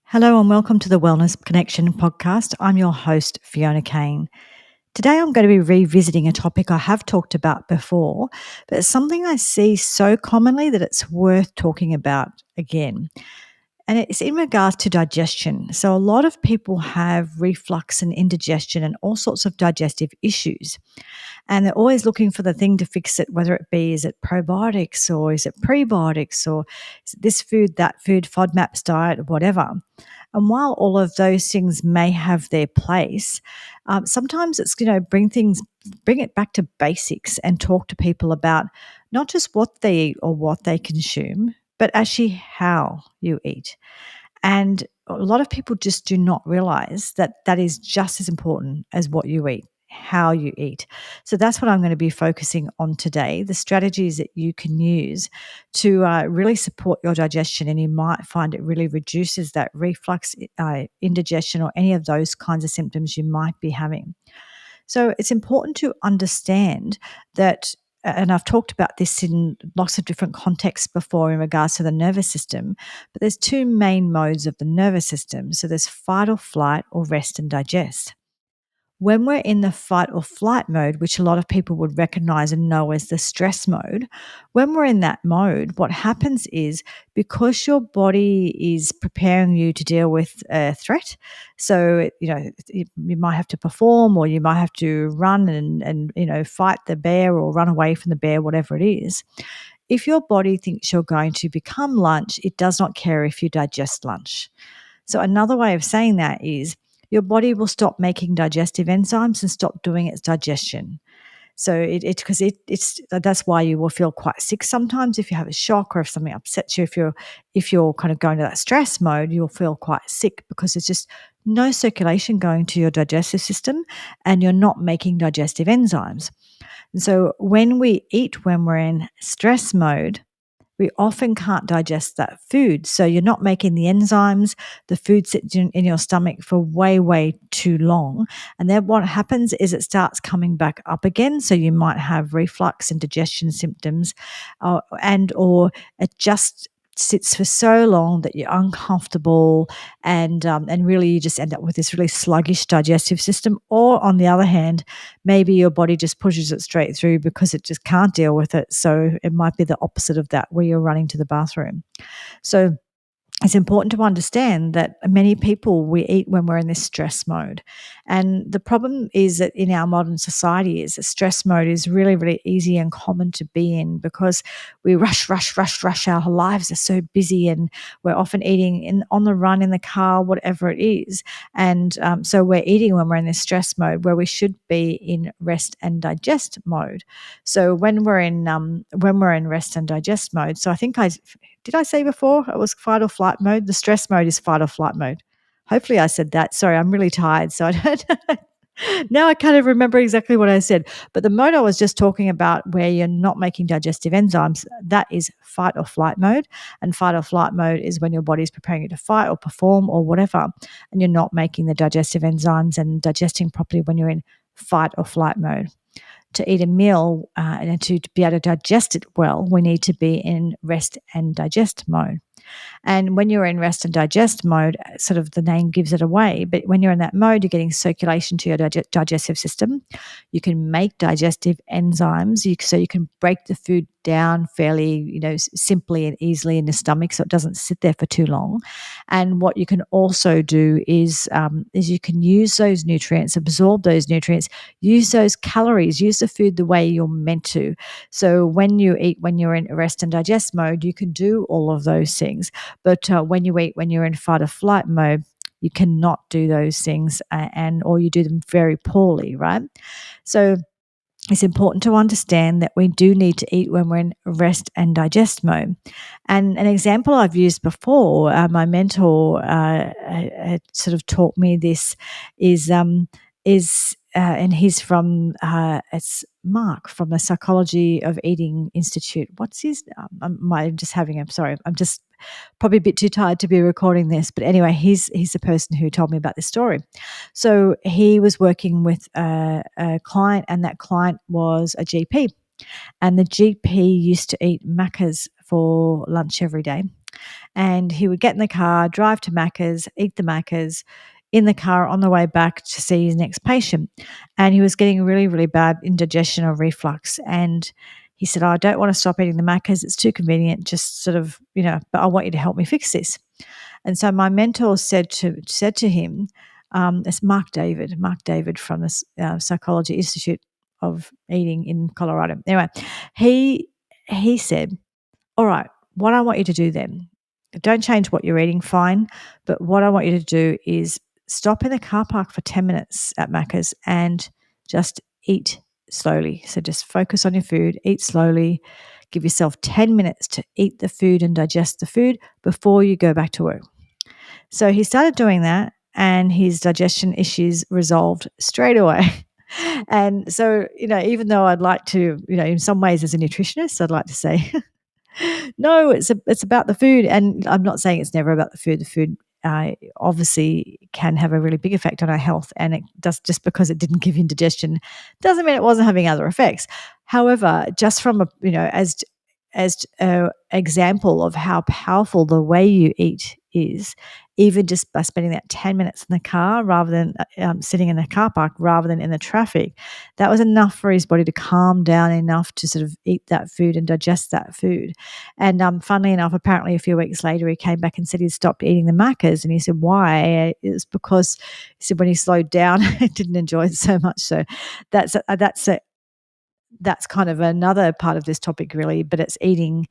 Hello and welcome to the Wellness Connection podcast. I'm your host, Fiona Kane. Today I'm going to be revisiting a topic I have talked about before, but it's something I see so commonly that it's worth talking about again. And it's in regards to digestion. So, a lot of people have reflux and indigestion and all sorts of digestive issues. And they're always looking for the thing to fix it, whether it be, is it probiotics or is it prebiotics or is it this food, that food, FODMAPs diet, whatever. And while all of those things may have their place, sometimes it's, bring it back to basics and talk to people about not just what they eat or what they consume, but actually how you eat. And a lot of people just do not realize that that is just as important as what you eat, how you eat. So that's what I'm going to be focusing on today, the strategies that you can use to really support your digestion. And you might find it really reduces that reflux, indigestion, or any of those kinds of symptoms you might be having. So it's important to understand that, and I've talked about this in lots of different contexts before in regards to the nervous system, but there's two main modes of the nervous system. So there's fight or flight or rest and digest. When we're in the fight or flight mode, which a lot of people would recognize and know as the stress mode, when we're in that mode, what happens is because your body is preparing you to deal with a threat, so you might have to perform or you might have to run and fight the bear or run away from the bear, whatever it is. If your body thinks you're going to become lunch, it does not care if you digest lunch. So another way of saying that is your body will stop making digestive enzymes and stop doing its digestion. So it's that's why you will feel quite sick sometimes if you have a shock or if something upsets you. If you're kind of going to that stress mode, you'll feel quite sick because there's just no circulation going to your digestive system and you're not making digestive enzymes. And so when we eat when we're in stress mode, we often can't digest that food. So you're not making the enzymes, the food sits in your stomach for way, way too long. And then what happens is it starts coming back up again. So you might have reflux and digestion symptoms or it just sits for so long that you're uncomfortable and really you just end up with this really sluggish digestive system. Or on the other hand, maybe your body just pushes it straight through because it just can't deal with it. So it might be the opposite of that, where you're running to the bathroom. So it's important to understand that many people, we eat when we're in this stress mode. And the problem is that in our modern society is that stress mode is really, really easy and common to be in because we rush. Our lives are so busy and we're often eating on the run, in the car, whatever it is. And so we're eating when we're in this stress mode where we should be in rest and digest mode. So when we're in rest and digest mode, so I think did I say before it was fight or flight mode? The stress mode is fight or flight mode. Hopefully I said that. Sorry, I'm really tired. So I don't now I kind of remember exactly what I said. But the mode I was just talking about where you're not making digestive enzymes, that is fight or flight mode. And fight or flight mode is when your body is preparing you to fight or perform or whatever, and you're not making the digestive enzymes and digesting properly when you're in fight or flight mode. To eat a meal and to be able to digest it well, we need to be in rest and digest mode. And when you're in rest and digest mode, sort of the name gives it away. But when you're in that mode, you're getting circulation to your digestive system. You can make digestive enzymes, so you can break the food down fairly, simply and easily in the stomach, so it doesn't sit there for too long. And what you can also do is you can use those nutrients, absorb those nutrients, use those calories, use the food the way you're meant to. So when you eat, when you're in rest and digest mode, you can do all of those things. But when you eat, when you're in fight or flight mode, you cannot do those things or you do them very poorly, right? So it's important to understand that we do need to eat when we're in rest and digest mode. And an example I've used before, my mentor sort of taught me this is and he's from it's Mark from the Psychology of Eating Institute. What's his? I'm sorry. I'm just probably a bit too tired to be recording this, but anyway, he's the person who told me about this story. So he was working with a client, and that client was a GP, and the GP used to eat Maccas for lunch every day. And he would get in the car, drive to Macca's, eat the Macca's, in the car on the way back to see his next patient. And he was getting really, really bad indigestion or reflux. And he said, "Oh, I don't want to stop eating the Macca's. It's too convenient. Just sort of, but I want you to help me fix this." And so my mentor said to him, it's Mark David from the Psychology Institute of Eating in Colorado. Anyway, he said, "All right, what I want you to do then, don't change what you're eating, fine, but what I want you to do is stop in the car park for 10 minutes at Macca's and just eat slowly. So just focus on your food, eat slowly, give yourself 10 minutes to eat the food and digest the food before you go back to work." So he started doing that and his digestion issues resolved straight away. And so, even though I'd like to, in some ways as a nutritionist, I'd like to say, no, it's about the food. And I'm not saying it's never about the food. The food obviously can have a really big effect on our health, and it does. Just because it didn't give you indigestion doesn't mean it wasn't having other effects. However, just from as a example of how powerful the way you eat is, even just by spending that 10 minutes in the car rather than sitting in the car park rather than in the traffic, that was enough for his body to calm down enough to sort of eat that food and digest that food. And funnily enough, apparently a few weeks later, he came back and said he'd stopped eating the Maccas. And he said, why? It was because he said when he slowed down, he didn't enjoy it so much. So that's kind of another part of this topic, really, but it's eating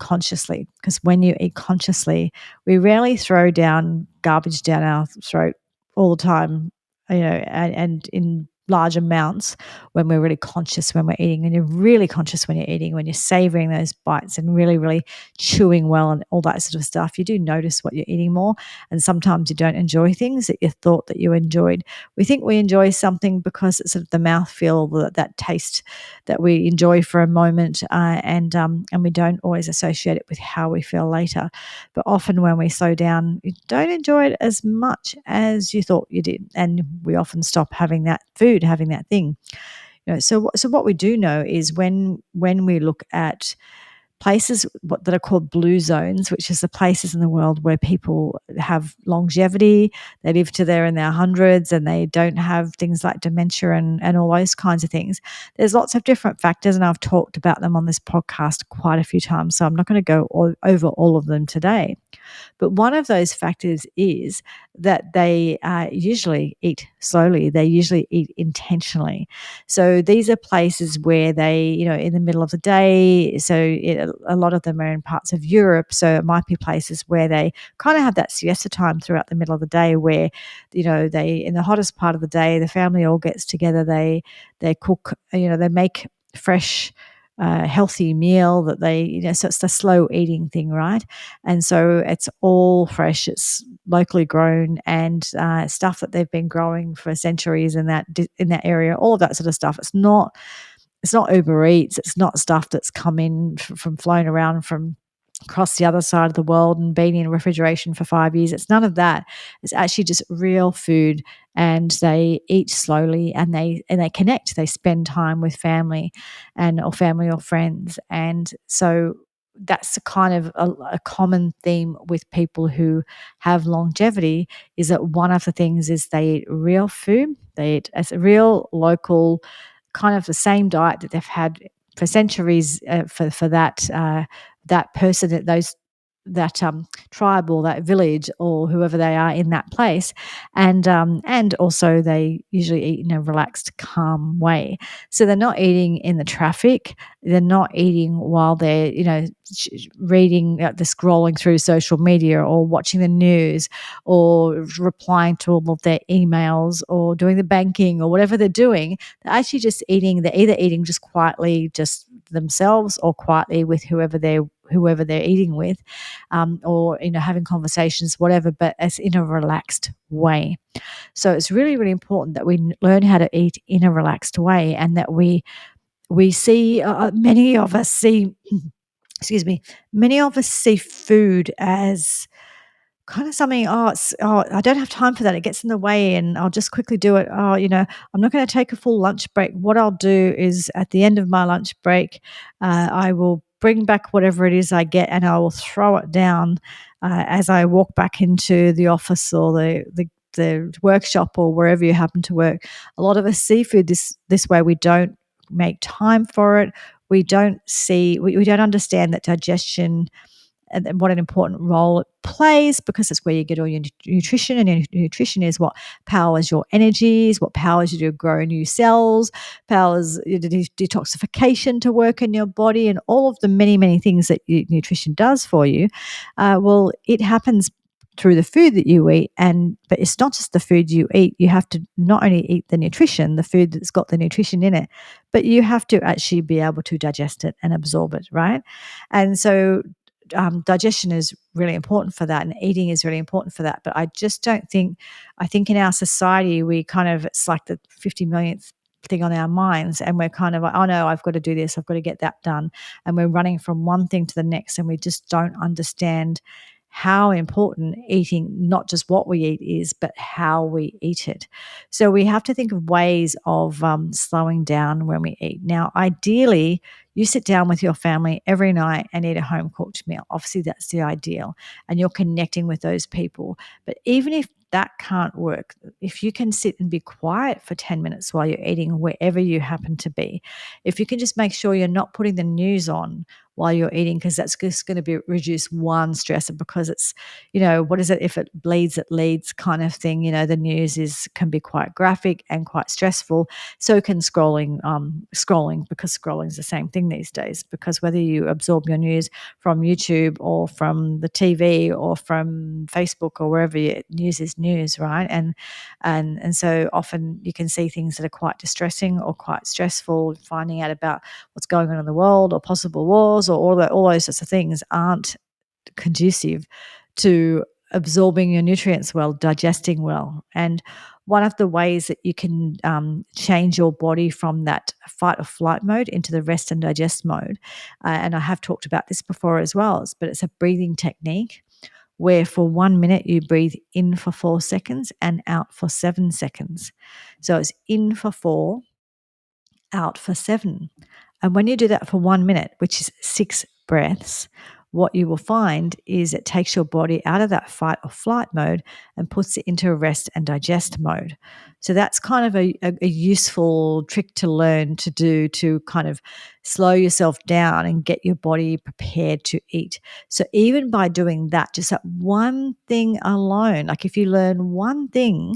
consciously. Because when you eat consciously, we rarely throw down garbage down our throat all the time, and in large amounts when we're really conscious when we're eating. And you're really conscious when you're eating, when you're savoring those bites and really, really chewing well and all that sort of stuff. You do notice what you're eating more, and sometimes you don't enjoy things that you thought that you enjoyed. We think we enjoy something because it's sort of the mouthfeel, that taste that we enjoy for a moment, and we don't always associate it with how we feel later. But often when we slow down, you don't enjoy it as much as you thought you did, and we often stop having that food, having that thing. So what we do know is when we look at places that are called blue zones, which is the places in the world where people have longevity, they live to in their hundreds, and they don't have things like dementia and all those kinds of things. There's lots of different factors, and I've talked about them on this podcast quite a few times, so I'm not going to go over all of them today. But one of those factors is that they usually eat slowly. They usually eat intentionally. So these are places where they, in the middle of the day, a lot of them are in parts of Europe. So it might be places where they kind of have that siesta time throughout the middle of the day where, they, in the hottest part of the day, the family all gets together. They cook, they make fresh, healthy meal that they, so it's the slow eating thing, right? And so it's all fresh, it's locally grown, and stuff that they've been growing for centuries in that area, all of that sort of stuff. It's not Uber Eats. It's not stuff that's come in from flown around from across the other side of the world and been in refrigeration for 5 years. It's none of that. It's actually just real food, and they eat slowly, and they connect. They spend time with family or friends. And so that's a kind of a common theme with people who have longevity, is that one of the things is they eat real food. They eat as a real local, kind of the same diet that they've had for centuries, for that person, that tribe or that village or whoever they are in that place, and also they usually eat in a relaxed, calm way. So they're not eating in the traffic. They're not eating while they're reading, the scrolling through social media or watching the news or replying to all of their emails or doing the banking or whatever they're doing. They're actually just eating. They're either eating just quietly, just themselves, or quietly with whoever they're eating with, or having conversations, whatever, but it's in a relaxed way. So it's really, really important that we learn how to eat in a relaxed way, and that we see, many of us see excuse me, many of us see food as kind of something, I don't have time for that, it gets in the way, and I'll just quickly do it. I'm not going to take a full lunch break. What I'll do is at the end of my lunch break, I will bring back whatever it is I get and I will throw it down as I walk back into the office or the workshop or wherever you happen to work. A lot of us see food this way. We don't make time for it. We don't understand that digestion and what an important role it plays, because it's where you get all your nutrition, and your nutrition is what powers your energies, what powers you to grow new cells, powers your detoxification to work in your body, and all of the many, many things that nutrition does for you. Well, it happens through the food that you eat, but it's not just the food you eat. You have to not only eat the nutrition, the food that's got the nutrition in it, but you have to actually be able to digest it and absorb it, right? And so digestion is really important for that, and eating is really important for that. But I just don't think, I think in our society, it's like the 50 millionth thing on our minds, and we're kind of like, oh no, I've got to do this, I've got to get that done. And we're running from one thing to the next, and we just don't understand how important eating, not just what we eat is, but how we eat it. So we have to think of ways of slowing down when we eat. Now, ideally, you sit down with your family every night and eat a home cooked meal. Obviously, that's the ideal, and you're connecting with those people. But even if that can't work, if you can sit and be quiet for 10 minutes while you're eating, wherever you happen to be, if you can just make sure you're not putting the news on while you're eating, because that's just going to be reduce one stressor, because it's, what is it? If it bleeds, it leads kind of thing. The news can be quite graphic and quite stressful. So can scrolling, because scrolling is the same thing these days, because whether you absorb your news from YouTube or from the TV or from Facebook or wherever, news is news, right? And so often you can see things that are quite distressing or quite stressful. Finding out about what's going on in the world or possible wars or all those sorts of things aren't conducive to absorbing your nutrients well, digesting well. And one of the ways that you can change your body from that fight or flight mode into the rest and digest mode, and I have talked about this before as well, but it's a breathing technique where for 1 minute you breathe in for 4 seconds and out for 7 seconds. So it's in for 4, out for 7. And when you do that for 1 minute, which is 6 breaths, what you will find is it takes your body out of that fight or flight mode and puts it into a rest and digest mode. So that's kind of a useful trick to learn to do, to kind of slow yourself down and get your body prepared to eat. So even by doing that, just that one thing alone, like if you learn one thing,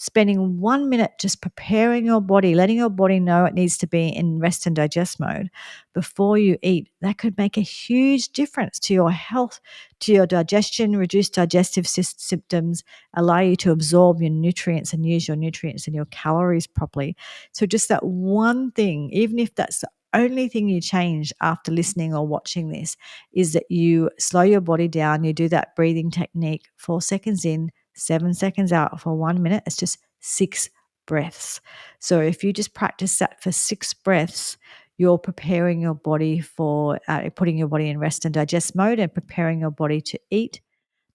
spending 1 minute just preparing your body, letting your body know it needs to be in rest and digest mode before you eat, that could make a huge difference to your health, to your digestion, reduce digestive symptoms, allow you to absorb your nutrients and use your nutrients and your calories properly. So just that one thing, even if that's the only thing you change after listening or watching this, is that you slow your body down, you do that breathing technique, 4 seconds in, 7 seconds out for 1 minute. It's just 6 breaths. So if you just practice that for 6 breaths, you're preparing your body for putting your body in rest and digest mode, and preparing your body to eat,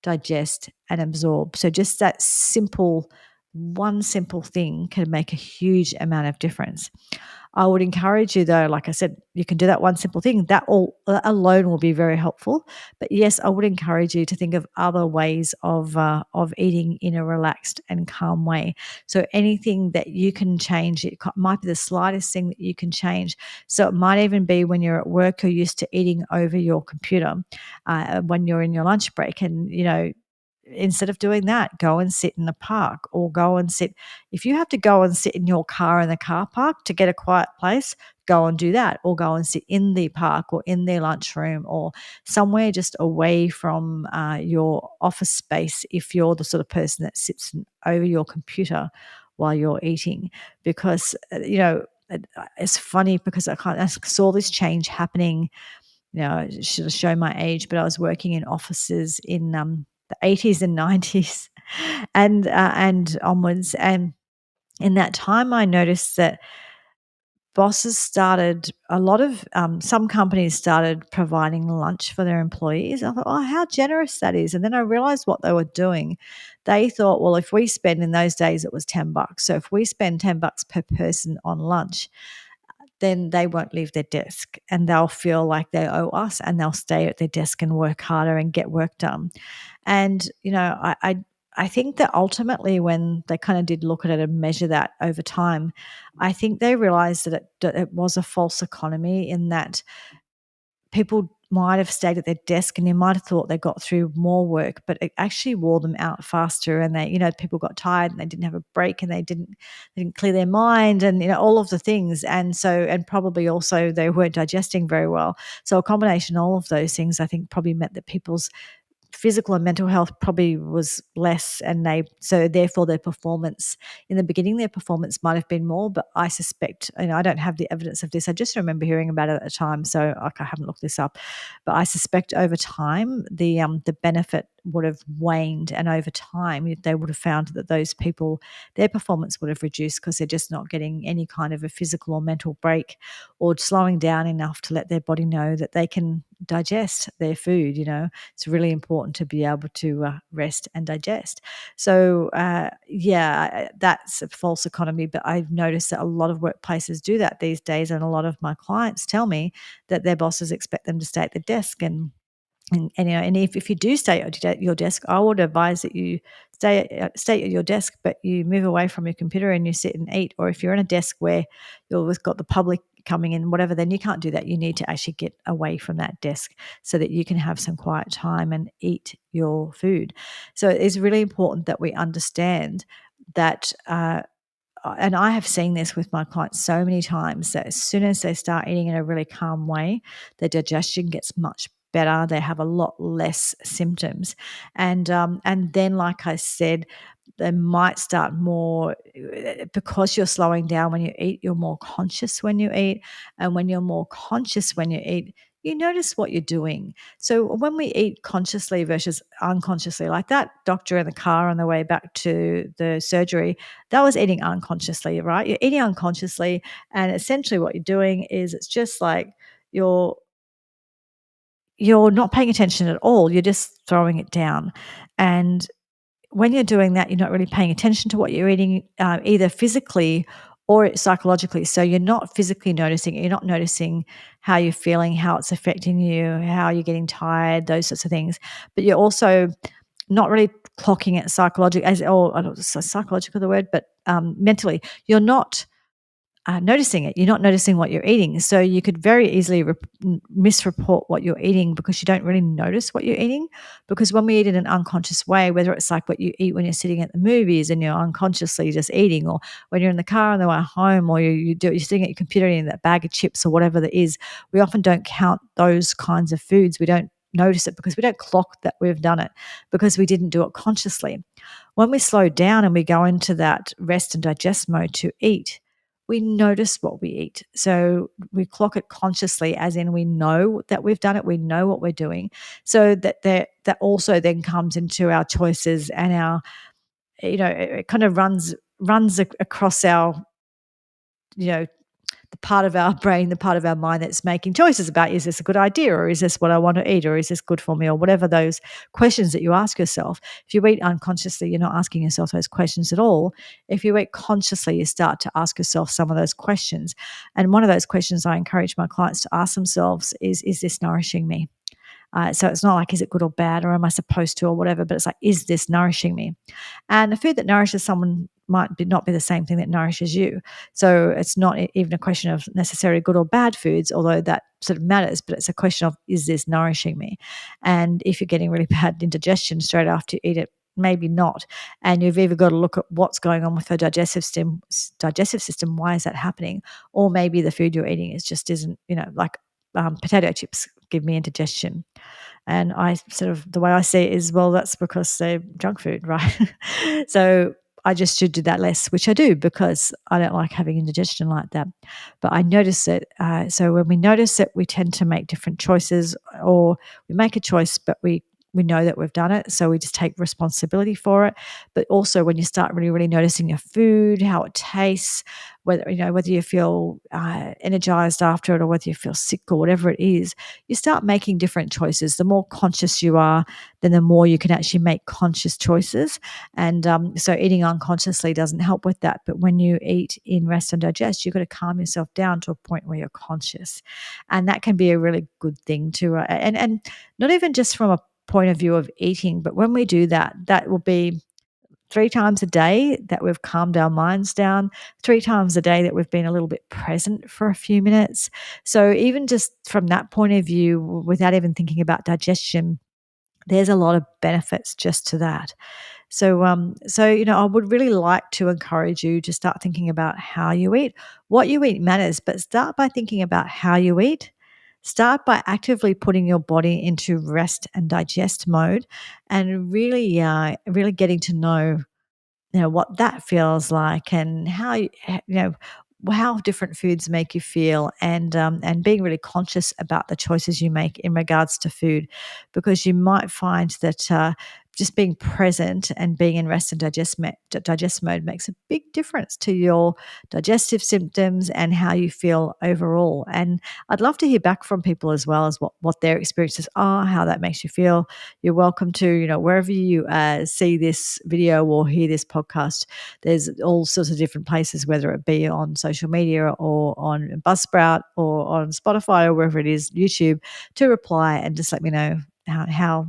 digest, and absorb. So just that one simple thing can make a huge amount of difference. I would encourage you, though, like I said, you can do that one simple thing. That all alone will be very helpful. But yes, I would encourage you to think of other ways of eating in a relaxed and calm way. So anything that you can change, it might be the slightest thing that you can change. So it might even be when you're at work, you're used to eating over your computer when you're in your lunch break, and instead of doing that, go and sit in the park, or go and sit. If you have to go and sit in your car in the car park to get a quiet place, go and do that, or go and sit in the park or in their lunchroom or somewhere just away from your office space if you're the sort of person that sits over your computer while you're eating. Because, it's funny because I saw this change happening. I should have shown my age, but I was working in offices in the 80s and 90s and onwards. And in that time, I noticed that bosses started, a lot of some companies started providing lunch for their employees. I thought, oh, how generous that is. And then I realized what they were doing. They thought, well, if we spend, in those days it was $10. So if we spend $10 per person on lunch, then they won't leave their desk and they'll feel like they owe us and they'll stay at their desk and work harder and get work done. And, I think that ultimately when they kind of did look at it and measure that over time, I think they realized that it was a false economy in that people might have stayed at their desk and you might have thought they got through more work, but it actually wore them out faster. And people got tired and they didn't have a break and they didn't clear their mind and, all of the things. And probably also they weren't digesting very well. So a combination of all of those things, I think probably meant that people's physical and mental health probably was less, and so therefore their performance in the beginning, their performance might have been more, but I suspect, I don't have the evidence of this, I just remember hearing about it at the time, so I haven't looked this up, but I suspect over time the benefit would have waned, and over time they would have found that those people, their performance would have reduced because they're just not getting any kind of a physical or mental break or slowing down enough to let their body know that they can digest their food. It's really important to be able to rest and digest. So, that's a false economy, but I've noticed that a lot of workplaces do that these days, and a lot of my clients tell me that their bosses expect them to stay at the desk. And if you do stay at your desk, I would advise that you stay at your desk, but you move away from your computer and you sit and eat. Or if you're in a desk where you've got the public coming in, whatever, then you can't do that. You need to actually get away from that desk so that you can have some quiet time and eat your food. So it's really important that we understand that. And I have seen this with my clients so many times that as soon as they start eating in a really calm way, their digestion gets much better. They have a lot less symptoms, and then, like I said, they might start more because you're slowing down when you eat. You're more conscious when you eat, and when you're more conscious when you eat, you notice what you're doing. So when we eat consciously versus unconsciously, like that doctor in the car on the way back to the surgery, that was eating unconsciously, right? You're eating unconsciously, and essentially what you're doing is it's just like you're you're not paying attention at all. You're just throwing it down. And when you're doing that, you're not really paying attention to what you're eating, either physically or psychologically. So you're not physically noticing it. You're not noticing how you're feeling, how it's affecting you, how you're getting tired, those sorts of things. But you're also not really clocking it psychologically, I don't know, psychological the word, but mentally, you're not noticing it. You're not noticing what you're eating. So you could very easily misreport what you're eating because you don't really notice what you're eating. Because when we eat in an unconscious way, whether it's like what you eat when you're sitting at the movies and you're unconsciously just eating, or when you're in the car on the way home, or you're sitting at your computer eating that bag of chips or whatever that is, we often don't count those kinds of foods. We don't notice it because we don't clock that we've done it because we didn't do it consciously. When we slow down and we go into that rest and digest mode to eat, we notice what we eat. So we clock it consciously, as in we know that we've done it, we know what we're doing. So that also then comes into our choices and our, it kind of runs across our, you know, the part of our brain, the part of our mind that's making choices about, is this a good idea, or is this what I want to eat, or is this good for me, or whatever those questions that you ask yourself. If you eat unconsciously, you're not asking yourself those questions at all. If you eat consciously, you start to ask yourself some of those questions. And one of those questions I encourage my clients to ask themselves is this nourishing me? So it's not like, is it good or bad, or am I supposed to, or whatever, but it's like, is this nourishing me? And the food that nourishes someone might not be the same thing that nourishes you. So it's not even a question of necessarily good or bad foods, although that sort of matters, but it's a question of, is this nourishing me? And if you're getting really bad indigestion straight after you eat it, maybe not. And you've either got to look at what's going on with the digestive system, why is that happening? Or maybe the food you're eating isn't, like potato chips give me indigestion. And I sort of, the way I see it is, well, that's because they're junk food, right? So I just should do that less, which I do because I don't like having indigestion like that. But I notice it. So when we notice it, we tend to make different choices, or we make a choice, but we we know that we've done it, so we just take responsibility for it. But also when you start really, really noticing your food, how it tastes, whether you feel energized after it or whether you feel sick or whatever it is, you start making different choices. The more conscious you are, then the more you can actually make conscious choices. And so eating unconsciously doesn't help with that. But when you eat in rest and digest, you've got to calm yourself down to a point where you're conscious, and that can be a really good thing to. And not even just from a point of view of eating, but when we do that, that will be 3 times a day that we've calmed our minds down, 3 times a day that we've been a little bit present for a few minutes. So even just from that point of view, without even thinking about digestion, there's a lot of benefits just to that. So I would really like to encourage you to start thinking about how you eat. What you eat matters, but start by thinking about how you eat. Start by actively putting your body into rest and digest mode, and really getting to know what that feels like, and how how different foods make you feel, and being really conscious about the choices you make in regards to food, because you might find that just being present and being in rest and digest mode makes a big difference to your digestive symptoms and how you feel overall. And I'd love to hear back from people as well as what their experiences are, how that makes you feel. You're welcome to, wherever you see this video or hear this podcast, there's all sorts of different places, whether it be on social media or on Buzzsprout or on Spotify or wherever it is, YouTube, to reply and just let me know how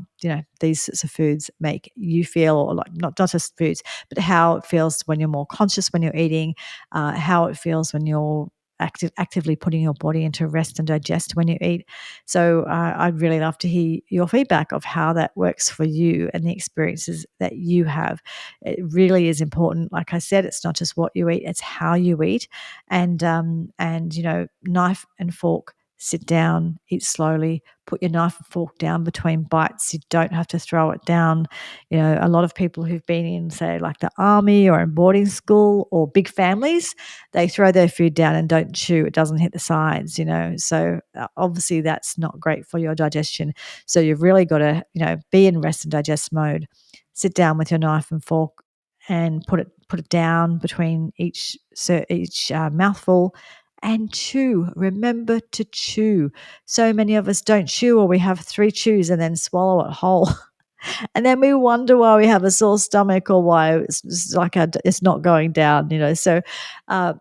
these sorts of foods make you feel, or like not just foods, but how it feels when you're more conscious when you're eating, how it feels when you're actively putting your body into rest and digest when you eat. So I'd really love to hear your feedback of how that works for you and the experiences that you have. It really is important. Like I said, it's not just what you eat; it's how you eat. And knife and fork. Sit down, eat slowly, put your knife and fork down between bites. You don't have to throw it down. A lot of people who've been in, say, like the army or in boarding school or big families, they throw their food down and don't chew. It doesn't hit the sides. So obviously that's not great for your digestion. So you've really got to, be in rest and digest mode. Sit down with your knife and fork and put it down between each mouthful, and chew. Remember to chew. So many of us don't chew, or we have 3 chews and then swallow it whole. And then we wonder why we have a sore stomach, or why it's not going down. So uh,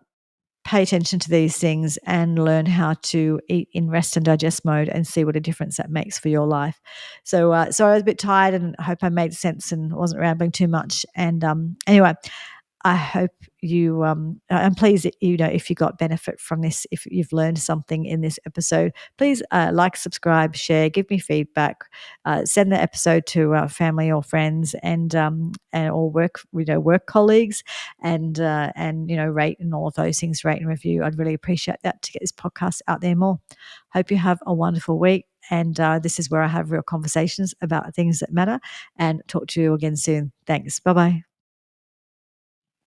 pay attention to these things and learn how to eat in rest and digest mode, and see what a difference that makes for your life. So I was a bit tired, and I hope I made sense and wasn't rambling too much. And anyway, I hope I'm pleased that, if you got benefit from this, if you've learned something in this episode, please like, subscribe, share, give me feedback, send the episode to family or friends, and or work colleagues, and rate and all of those things, rate and review. I'd really appreciate that to get this podcast out there more. Hope you have a wonderful week. And this is where I have real conversations about things that matter. And talk to you again soon. Thanks. Bye bye.